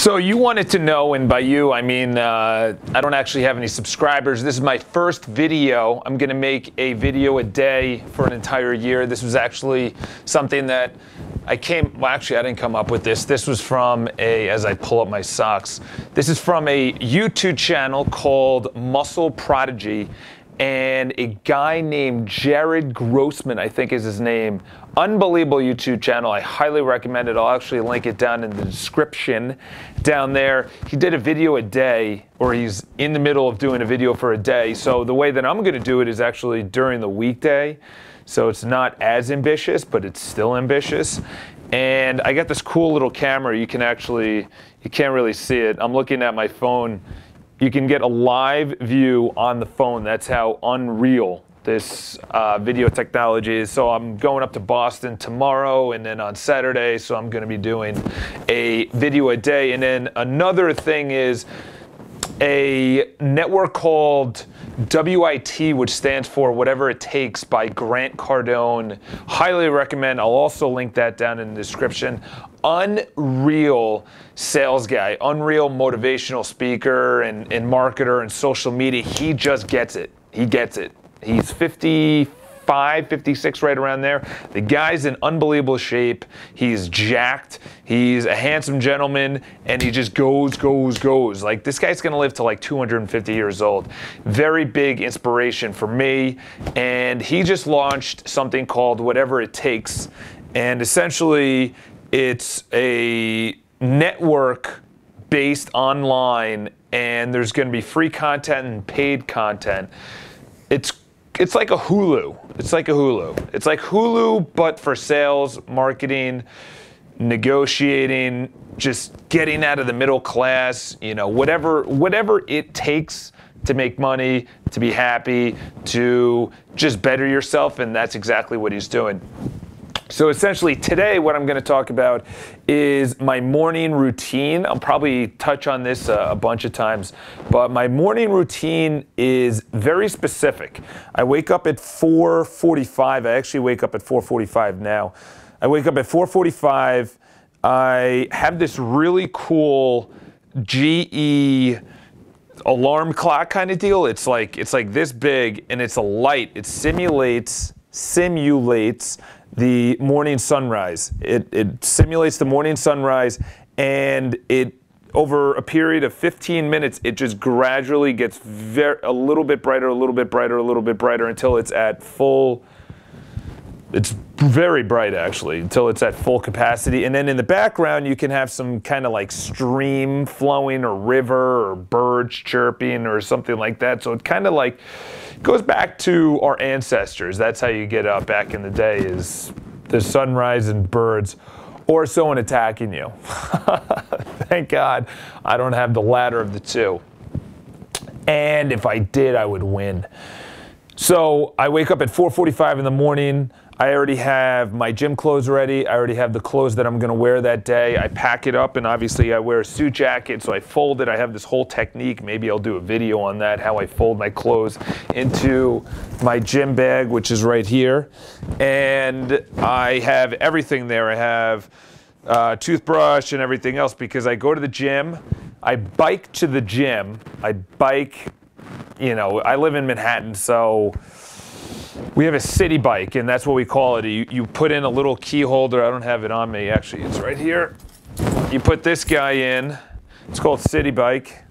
So you wanted to know, and by you, I mean, I don't actually have any subscribers. This is my first video. I'm going to make a video a day for an entire year. This was actually something that I didn't come up with this. This was from as I pull up my socks, this is from a YouTube channel called Muscle Prodigy. And a guy named Jaret Grossman, I think is his name. Unbelievable YouTube channel. I highly recommend it. I'll actually link it down in the description down there. He did a video a day, or he's in the middle of doing a video for a day. So the way that I'm going to do it is actually during the weekday. So it's not as ambitious, but it's still ambitious. And I got this cool little camera. You can't really see it. I'm looking at my phone. You can get a live view on the phone. That's how unreal this video technology is. So I'm going up to Boston tomorrow and then on Saturday. So I'm going to be doing a video a day. And then another thing is a network called WIT, which stands for Whatever It Takes by Grant Cardone. Highly recommend. I'll also link that down in the description. Unreal sales guy, unreal motivational speaker and marketer and social media. He just gets it. He gets it. He's 55, 56, right around there. The guy's in unbelievable shape. He's jacked. He's a handsome gentleman, and he just goes. Like, this guy's gonna live to like 250 years old. Very big inspiration for me. And he just launched something called Whatever It Takes. And essentially, it's a network based online, and there's going to be free content and paid content. It's like a Hulu. It's like a Hulu. It's like Hulu, but for sales, marketing, negotiating, just getting out of the middle class, you know, whatever it takes to make money, to be happy, to just better yourself, and that's exactly what he's doing. So essentially today what I'm going to talk about is my morning routine. I'll probably touch on this a bunch of times, but my morning routine is very specific. I wake up at 4:45. I actually wake up at 4:45 now. I wake up at 4:45. I have this really cool GE alarm clock kind of deal. It's like this big, and it's a light. It simulates the morning sunrise. It simulates the morning sunrise, and over a period of 15 minutes, it just gradually gets a little bit brighter, a little bit brighter, a little bit brighter until it's at full. It's very bright, actually, until it's at full capacity. And then in the background, you can have some kind of like stream flowing or river or birds chirping or something like that. So it kind of like goes back to our ancestors. That's how you get up back in the day, is the sunrise and birds, or someone attacking you. Thank God I don't have the latter of the two. And if I did, I would win. So I wake up at 4:45 in the morning. I already have my gym clothes ready. I already have the clothes that I'm going to wear that day. I pack it up, and obviously I wear a suit jacket, so I fold it. I have this whole technique. Maybe I'll do a video on that, how I fold my clothes into my gym bag, which is right here. And I have everything there. I have a toothbrush and everything else, because I go to the gym. I bike to the gym. I bike, you know, I live in Manhattan, so we have a city bike, and that's what we call it. You put in a little key holder. I don't have it on me, actually. It's right here. You put this guy in. It's called City Bike.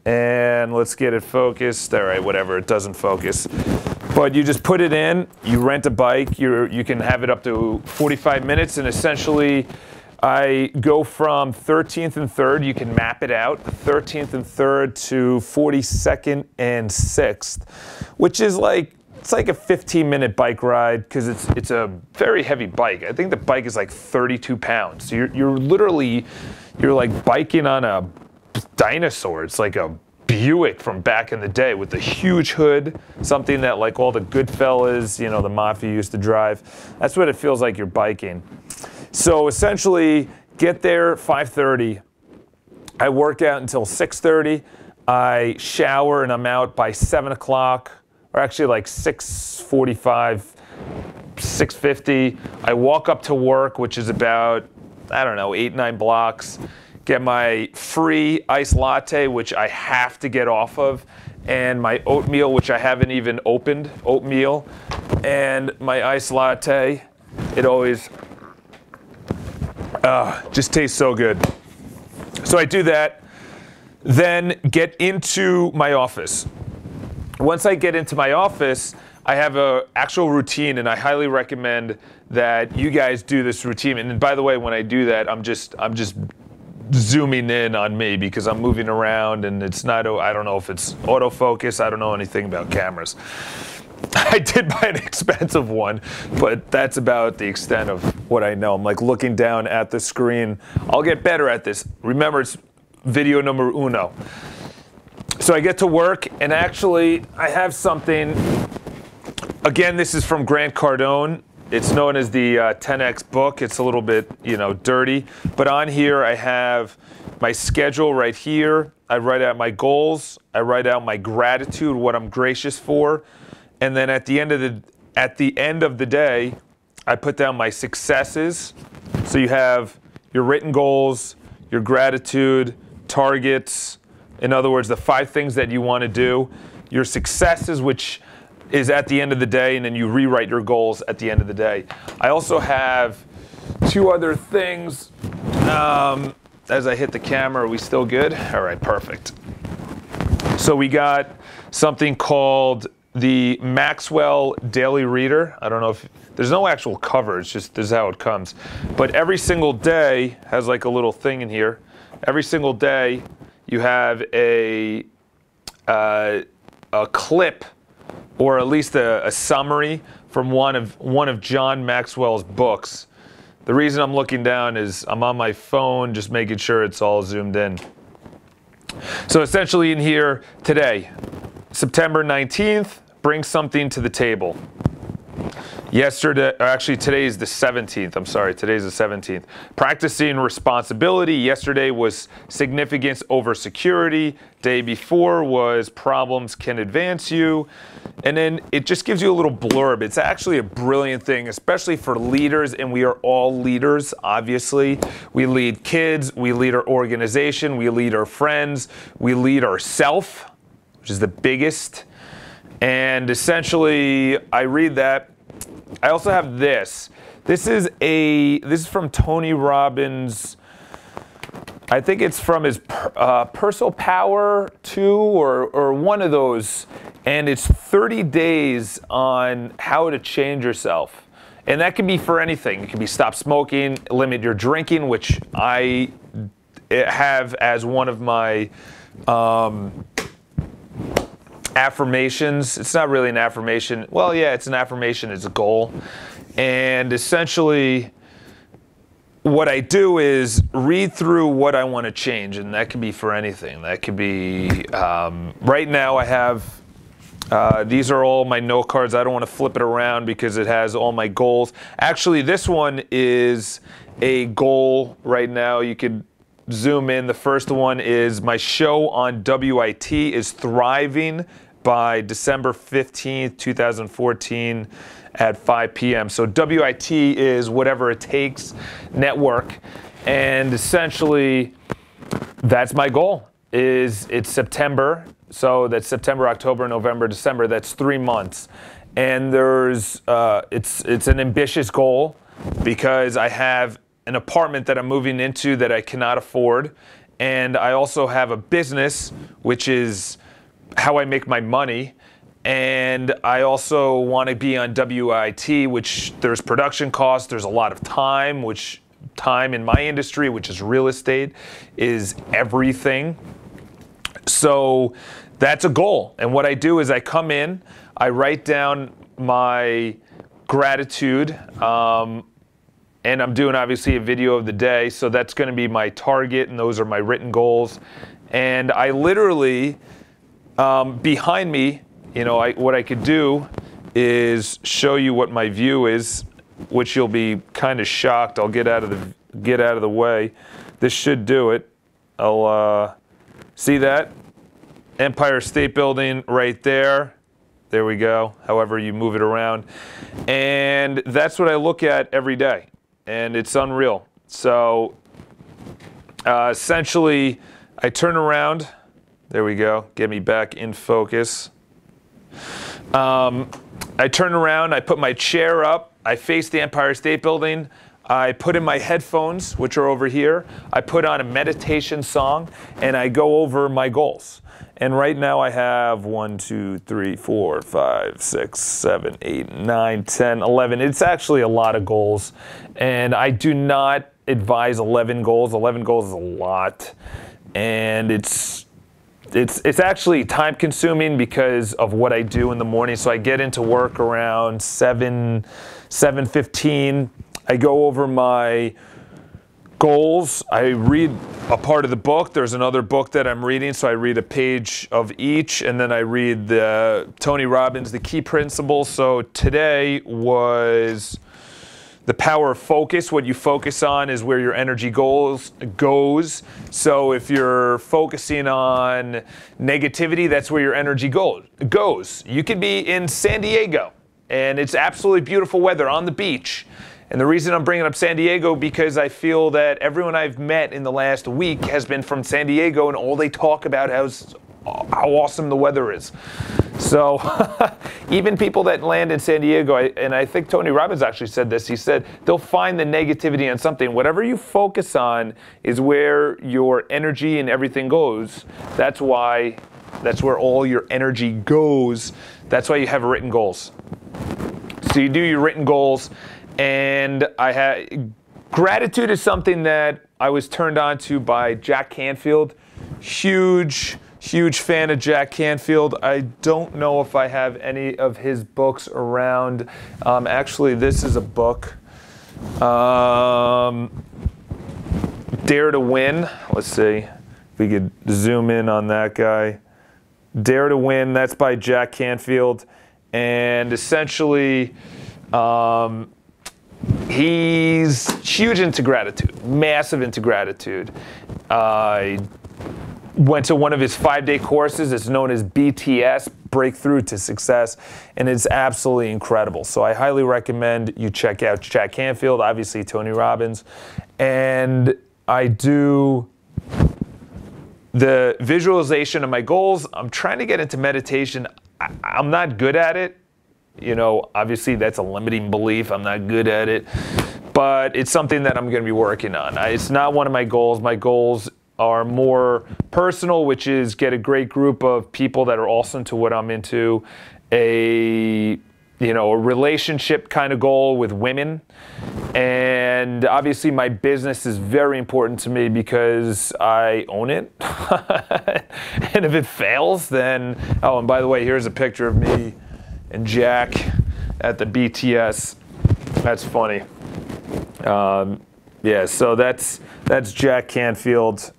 And let's get it focused. All right, whatever. It doesn't focus. But you just put it in. You rent a bike. You can have it up to 45 minutes. And essentially, I go from 13th and 3rd. You can map it out. 13th and 3rd to 42nd and 6th, which is like, it's like a 15-minute bike ride, because it's a very heavy bike. I think the bike is like 32 pounds. So you're like biking on a dinosaur. It's like a Buick from back in the day with a huge hood, something that like all the good fellas, you know, the mafia used to drive. That's what it feels like you're biking. So essentially, get there 5:30. I work out until 6:30. I shower, and I'm out by 7 o'clock. Or actually like 6:45, 6:50. I walk up to work, which is about, I don't know, 8, 9 blocks. get my free iced latte, which I have to get off of, and my oatmeal, which I haven't even opened, oatmeal, and my iced latte. It always just tastes so good. So I do that, then get into my office. Once I get into my office, I have an actual routine, and I highly recommend that you guys do this routine. And by the way, when I do that, I'm just zooming in on me because I'm moving around, and it's not, I don't know if it's autofocus, I don't know anything about cameras. I did buy an expensive one, but that's about the extent of what I know. I'm like looking down at the screen. I'll get better at this. Remember, it's video number uno. So I get to work, and actually I have something. Again, this is from Grant Cardone. It's known as the 10X book. It's a little bit, dirty. But on here, I have my schedule right here. I write out my goals. I write out my gratitude, what I'm gracious for. And then at the end of the day, I put down my successes. So you have your written goals, your gratitude, targets. In other words, the 5 things that you want to do. Your successes, which is at the end of the day, and then you rewrite your goals at the end of the day. I also have 2 other things. As I hit the camera, are we still good? All right, perfect. So we got something called the Maxwell Daily Reader. I don't know if, there's no actual cover, it's just, this is how it comes. But every single day has like a little thing in here. Every single day you have a clip, or at least a summary from one of John Maxwell's books. The reason I'm looking down is I'm on my phone, just making sure it's all zoomed in. So essentially in here today, September 19th, bring something to the table. Yesterday, or actually today is the 17th, I'm sorry, today's the 17th. Practicing responsibility. Yesterday was significance over security. Day before was problems can advance you. And then it just gives you a little blurb. It's actually a brilliant thing, especially for leaders, and we are all leaders, obviously. We lead kids, we lead our organization, we lead our friends, we lead ourselves, which is the biggest. And essentially, I read that. I also have this. This is from Tony Robbins. I think it's from his Personal Power 2 or one of those. And it's 30 days on how to change yourself. And that can be for anything. It can be stop smoking, limit your drinking, which I have as one of my affirmations. It's not really an affirmation. Well, yeah, it's an affirmation. It's a goal. And essentially, what I do is read through what I want to change, and that could be for anything. That could be, right now I have, these are all my note cards. I don't want to flip it around because it has all my goals. Actually, this one is a goal right now. You could zoom in. The first one is my show on WIT is thriving by December 15th, 2014 at 5 p.m. So WIT is whatever it takes network. And essentially, that's my goal. It's September. So that's September, October, November, December. That's 3 months. And there's it's an ambitious goal because I have an apartment that I'm moving into that I cannot afford. And I also have a business, which is how I make my money. And I also want to be on WIT, which there's production costs. There's a lot of time, which time in my industry, which is real estate, is everything. So that's a goal. And what I do is I come in, I write down my gratitude, and I'm doing obviously a video of the day. So that's going to be my target, and those are my written goals. And I literally, behind me, what I could do is show you what my view is, which you'll be kind of shocked. I'll get out of the way. This should do it. I'll see that Empire State Building right there. There we go. However you move it around, and that's what I look at every day, and it's unreal. So Essentially, I turn around. There we go. Get me back in focus. I turn around. I put my chair up. I face the Empire State Building. I put in my headphones, which are over here. I put on a meditation song, and I go over my goals. And right now I have 1, 2, 3, 4, 5, 6, 7, 8, 9, 10, 11. It's actually a lot of goals. And I do not advise 11 goals. 11 goals is a lot. And it's actually time consuming because of what I do in the morning. So I get into work around 7:15. I go over my goals. I read a part of the book. There's another book that I'm reading, so I read a page of each, and then I read the Tony Robbins, The Key Principles. So today was the power of focus. What you focus on is where your energy goes. So if you're focusing on negativity, that's where your energy goes. You could be in San Diego, and it's absolutely beautiful weather on the beach. And the reason I'm bringing up San Diego because I feel that everyone I've met in the last week has been from San Diego, and all they talk about is how awesome the weather is. So even people that land in San Diego, and I think Tony Robbins actually said this, he said they'll find the negativity on something. Whatever you focus on is where your energy and everything goes. That's where all your energy goes. That's why you have written goals. So you do your written goals. And gratitude is something that I was turned on to by Jack Canfield. Huge fan of Jack Canfield. I don't know if I have any of his books around. Actually, this is a book. Dare to Win. Let's see if we could zoom in on that guy. Dare to Win. That's by Jack Canfield. And essentially, he's huge into gratitude, massive into gratitude. I went to one of his 5-day courses. It's known as BTS, Breakthrough to Success, and it's absolutely incredible. So I highly recommend you check out Jack Canfield, obviously Tony Robbins. And I do the visualization of my goals. I'm trying to get into meditation. I'm not good at it. You know, obviously that's a limiting belief. I'm not good at it, but it's something that I'm going to be working on. It's not one of my goals. My goals are more personal, which is get a great group of people that are awesome to what I'm into, a relationship kind of goal with women. And obviously my business is very important to me because I own it. And if it fails, then, oh, and by the way, here's a picture of me and Jack at the BTS. That's funny. Yeah, so that's Jack Canfield.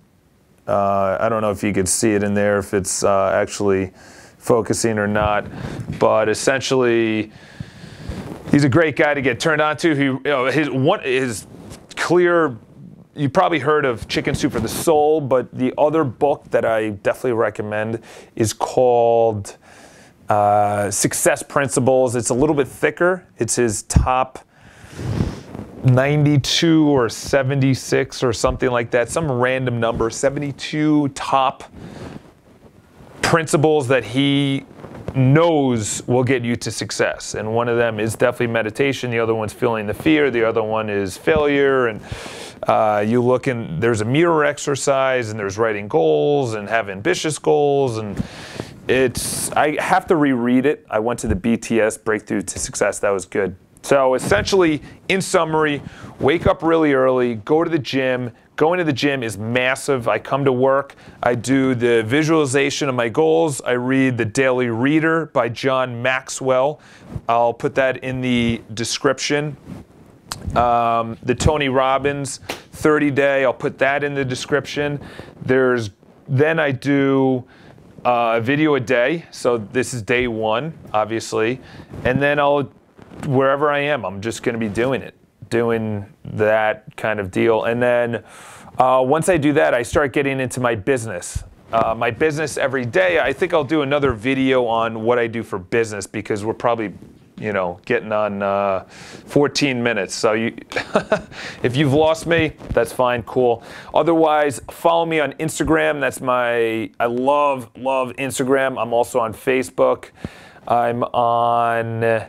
I don't know if you could see it in there, if it's actually focusing or not, but essentially, he's a great guy to get turned on to. His clear. You probably heard of Chicken Soup for the Soul, but the other book that I definitely recommend is called Success Principles. It's a little bit thicker. It's his top 92 or 76 or something like that, some random number, 72 top principles that he knows will get you to success. And one of them is definitely meditation. The other one's feeling the fear. The other one is failure. And you look and there's a mirror exercise, and there's writing goals and have ambitious goals. And I have to reread it. I went to the BTS Breakthrough to Success. That was good. So essentially, in summary, wake up really early, go to the gym. Going to the gym is massive. I come to work. I do the visualization of my goals. I read The Daily Reader by John Maxwell. I'll put that in the description. The Tony Robbins 30-day, I'll put that in the description. Then I do a video a day. So this is day 1, obviously. And then wherever I am, I'm just going to be doing that kind of deal. And then once I do that, I start getting into my business. My business every day. I think I'll do another video on what I do for business, because we're probably you know, getting on 14 minutes. So you, if you've lost me, that's fine, cool. Otherwise, follow me on Instagram. That's I love Instagram. I'm also on Facebook. I'm on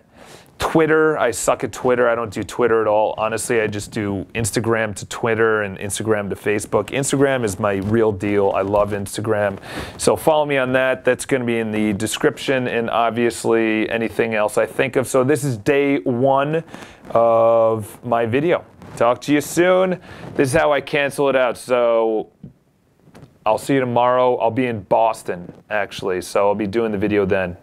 Twitter. I suck at Twitter. I don't do Twitter at all. Honestly, I just do Instagram to Twitter and Instagram to Facebook. Instagram is my real deal. I love Instagram. So follow me on that. That's going to be in the description, and obviously anything else I think of. So this is day 1 of my video. Talk to you soon. This is how I cancel it out. So I'll see you tomorrow. I'll be in Boston, actually. So I'll be doing the video then.